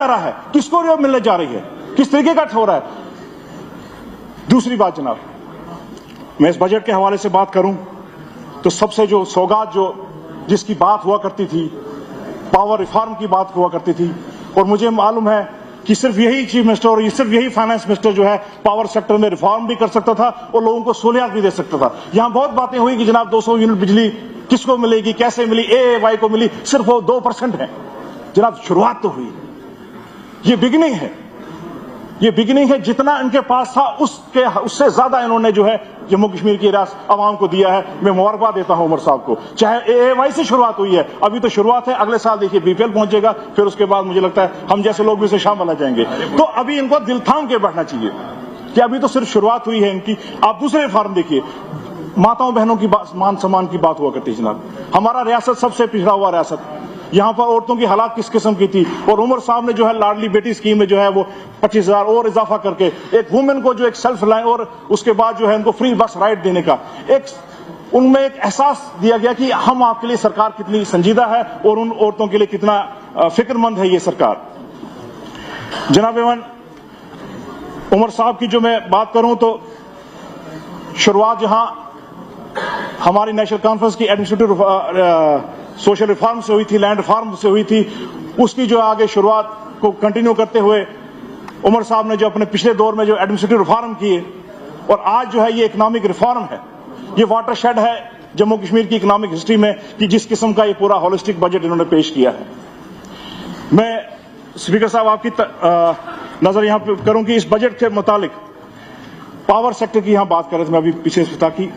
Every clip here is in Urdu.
رہا ہے, کس کو رعایت ملنے جا رہی ہے, کس طریقے کا ہو رہا ہے. دوسری بات جناب, میں اس بجٹ کے حوالے سے بات کروں تو سب سے جو سوگات جس کی بات ہوا کرتی تھی, پاور ریفارم کی بات ہوا کرتی تھی, اور مجھے معلوم ہے کہ صرف یہی چیف منسٹر اور صرف یہی فائنانس منسٹر جو ہے پاور سیکٹر میں ریفارم بھی کر سکتا تھا اور لوگوں کو سہولیات بھی دے سکتا تھا. یہاں بہت باتیں ہوئی کہ جناب 200 یونٹ بجلی کس کو ملے گی, کیسے ملی, اے وائی کو ملی, صرف وہ 2% ہے. جناب شروعات تو ہوئی, یہ بگننگ ہے, یہ بگننگ ہے. جتنا ان کے پاس تھا اس سے زیادہ انہوں نے جو ہے جموں کشمیر کی ریاست عوام کو دیا ہے. میں مبارکباد دیتا ہوں عمر صاحب کو. چاہے اے وائی سے شروعات ہوئی ہے, ابھی تو شروعات ہے, اگلے سال دیکھیے بی پی ایل پہنچے گا, پھر اس کے بعد مجھے لگتا ہے ہم جیسے لوگ بھی اسے شامل آ جائیں گے. تو ابھی ان کو دل تھام کے بیٹھنا چاہیے کہ ابھی تو صرف شروعات ہوئی ہے ان کی. آپ دوسرے فارم دیکھیے, ماتاؤں بہنوں کی مان سمان کی بات ہوا کرتی ہے جناب. ہمارا ریاست سب سے پچھڑا ہوا ریاست, یہاں پر عورتوں کی حالات کس قسم کی تھی, اور عمر صاحب نے جو ہے لاڈلی بیٹی اسکیم میں جو ہے وہ 25,000 اور اضافہ کر کے ایک وومن کو جو ایک سیلف لائن اور اس کے بعد جو ہے ان کو فری بس رائڈ دینے کا ان میں ایک احساس دیا گیا کہ ہم آپ کے لیے سرکار کتنی سنجیدہ ہے اور ان عورتوں کے لیے کتنا فکر مند ہے یہ سرکار. جناب ایوان عمر صاحب کی جو میں بات کروں تو شروعات جہاں ہماری نیشنل کانفرنس کی ایڈمنسٹریٹو سوشل ریفارم سے ہوئی تھی, لینڈ ریفارم سے ہوئی تھی, اس کی جو آگے شروعات کو کنٹینیو کرتے ہوئے عمر صاحب نے جو اپنے پچھلے دور میں جو ایڈمنسٹریٹو ریفارم کیے, اور آج جو ہے یہ اکنامک ریفارم ہے, یہ واٹر شیڈ ہے جموں کشمیر کی اکنامک ہسٹری میں کہ جس قسم کا یہ پورا ہولسٹک بجٹ انہوں نے پیش کیا ہے. میں اسپیکر صاحب آپ کی نظر یہاں پہ کروں کہ اس بجٹ کے متعلق پاور سیکٹر کی یہاں بات کر رہے تھے میں ابھی پیچھے سے تھا کہ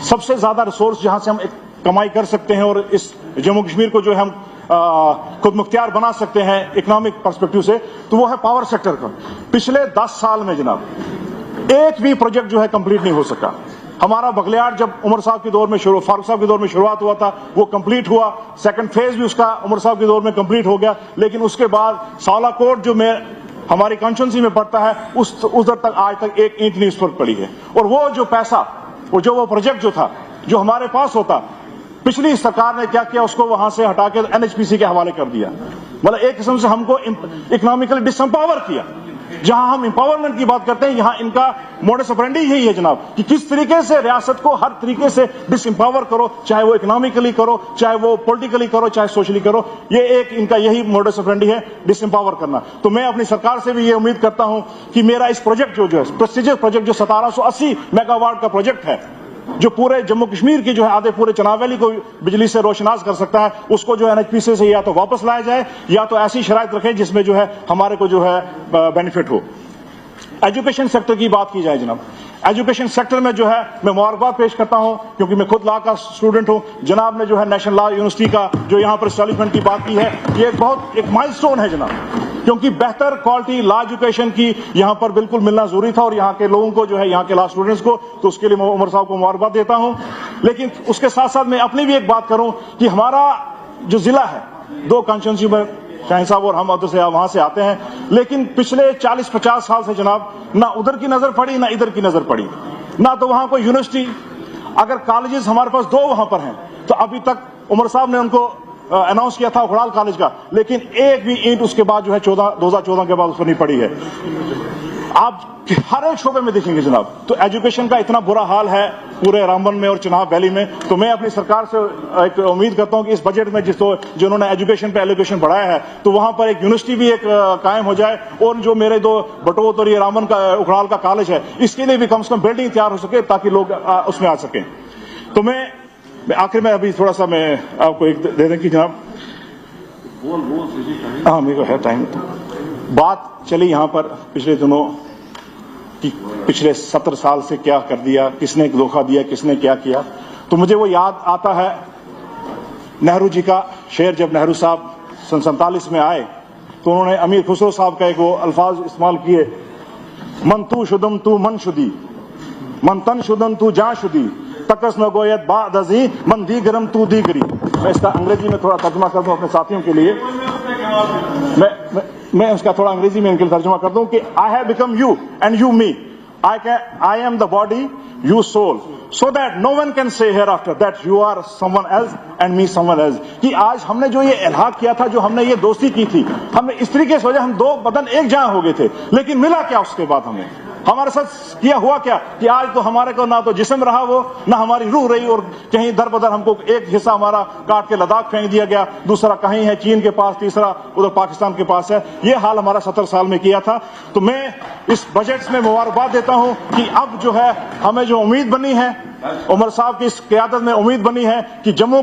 سب سے زیادہ ریسورس جہاں سے ہم کمائی کر سکتے ہیں اور اس جموں کشمیر کو جو ہے ہم خود مختار بنا سکتے ہیں اکنامک پرسپیکٹو سے, تو وہ ہے پاور سیکٹر کا. پچھلے 10 سال میں جناب ایک بھی پروجیکٹ جو ہے کمپلیٹ نہیں ہو سکا. ہمارا بغلیاڑ جب عمر صاحب کے دور میں فاروق صاحب کے دور میں شروعات ہوا تھا وہ کمپلیٹ ہوا, سیکنڈ فیز بھی اس کا عمر صاحب کے دور میں کمپلیٹ ہو گیا, لیکن اس کے بعد سالا کوٹ جو میں ہماری کانسٹیٹوئنسی میں پڑتا ہے ادھر تک آج تک ایک اینٹ نہیں اس پر پڑی ہے. اور وہ جو پیسہ وہ پروجیکٹ جو تھا جو ہمارے پاس ہوتا, پچھلی سرکار نے کیا کیا, اس کو وہاں سے ہٹا کے NHPC کے حوالے کر دیا. مطلب ایک قسم سے ہم کو اکنامکلی ڈس امپاور کیا. جہاں ہم امپاورمنٹ کی بات کرتے ہیں یہاں ان کا موڈس آپرینڈی یہی ہے جناب کہ کس طریقے سے ریاست کو ہر طریقے سے ڈس امپاور کرو, چاہے وہ اکنامکلی کرو, چاہے وہ پولیٹیکلی کرو, چاہے سوشلی کرو. یہ ایک ان کا یہی موڈس آپرینڈی ہے, ڈس امپاور کرنا. تو میں اپنی سرکار سے بھی یہ امید کرتا ہوں کہ میرا اس پروجیکٹ جو ہے پریسٹیجس پروجیکٹ جو 1780 میگا واٹ کا پروجیکٹ ہے جو پورے جموں کشمیر کی جو ہے آدھے پورے چناب ویلی کو بجلی سے روشناس کر سکتا ہے, اس کو جو ہے NHPC سے یا تو واپس لایا جائے یا تو ایسی شرائط رکھیں جس میں جو ہے ہمارے کو جو ہے بینیفٹ ہو. ایجوکیشن سیکٹر کی بات کی جائے جناب, ایجوکیشن سیکٹر میں جو ہے میں مبارکباد پیش کرتا ہوں کیونکہ میں خود لا کا اسٹوڈنٹ ہوں. جناب نے جو ہے نیشنل لا یونیورسٹی کا جو یہاں پر اسٹیبلشمنٹ کی بات کی ہے, یہ ایک مائل سٹون ہے جناب, کیونکہ بہتر کوالٹی لا ایجوکیشن کی یہاں پر بالکل ملنا ضروری تھا اور یہاں کے لوگوں کو جو ہے یہاں کے لا اسٹوڈنٹس کو, تو اس کے لیے میں عمر صاحب کو مبارکباد دیتا ہوں. لیکن اس کے ساتھ ساتھ میں اپنی بھی ایک بات کروں کہ ہمارا جو ضلع ہے 2 کانسٹیٹوئنسی میں شاہین صاحب اور ہم ادھر سے وہاں سے آتے ہیں, لیکن پچھلے 40-50 سال سے جناب نہ ادھر کی نظر پڑی نہ ادھر کی نظر پڑی, نہ تو وہاں کوئی یونیورسٹی. اگر کالجز ہمارے پاس 2 وہاں پر ہیں تو ابھی تک عمر صاحب نے ان کو اناؤنس کیا تھا اکھڑال کالج کا, لیکن ایک بھی اینٹ اس کے بعد جو ہے 2014 کے بعد اس پر نہیں پڑی ہے. آپ ہر ایک شعبے میں دیکھیں گے جناب تو ایجوکیشن کا اتنا برا حال ہے پورے رامبن میں اور چناب ویلی میں. تو میں اپنی سرکار سے ایک امید کرتا ہوں کہ اس بجٹ میں جنہوں نے ایجوکیشن پہ ایلوکیشن بڑھایا ہے تو وہاں پر ایک یونیورسٹی بھی ایک قائم ہو جائے, اور جو میرے 2 بٹوت اور یہ رامبن کا اکھڑال کا کالج ہے اس کے لیے بھی کم سے کم بلڈنگ تیار ہو سکے تاکہ لوگ اس میں آ سکیں. تو میں آخر میں ابھی تھوڑا سا میں آپ کو ایک دے دیں کہ جناب ہاں میرے کو ہے ٹائم. بات چلی یہاں پر پچھلے دنوں کہ پچھلے 70 سال سے کیا کر دیا, کس نے دھوکہ دیا, کس نے کیا کیا. تو مجھے وہ یاد آتا ہے نہرو جی کا شعر. جب نہرو صاحب 47 میں آئے تو انہوں نے امیر خسرو صاحب کا ایک وہ الفاظ استعمال کیے, من تو شدم تو من شدی, من تن شدم تو جان شدی, تکس نہ گویت بعد ازیں من دیگرم تو دیگری. میں اس کا انگریزی میں تھوڑا ترجمہ کر دوں اپنے ساتھیوں کے لیے. میں اس کا تھوڑا انگریزی میں ان کے لیے ترجمہ کر دوں کہ I have become you and you me. I am the body, you soul, so that no one can say hereafter that you are someone else and me someone else. کہ آج ہم نے جو یہ الحاق کیا تھا, جو ہم نے یہ دوستی کی تھی, ہم نے اس طریقے سے وجہ ہم دو بدن ایک جہاں ہو گئے تھے, لیکن ملا کیا اس کے بعد ہمیں, ہمارے ساتھ کیا ہوا کیا کہ آج تو ہمارے کو نہ تو جسم رہا وہ, نہ ہماری روح رہی, اور کہیں در بدر ہم کو ایک حصہ ہمارا کاٹ کے لداخ پھینک دیا گیا, دوسرا کہیں ہے چین کے پاس, تیسرا ادھر پاکستان کے پاس ہے. یہ حال ہمارا 70 سال میں کیا تھا. تو میں اس بجٹ میں مبارکباد دیتا ہوں کہ اب جو ہے ہمیں جو امید بنی ہے, عمر صاحب کی اس قیادت میں امید بنی ہے کہ جموں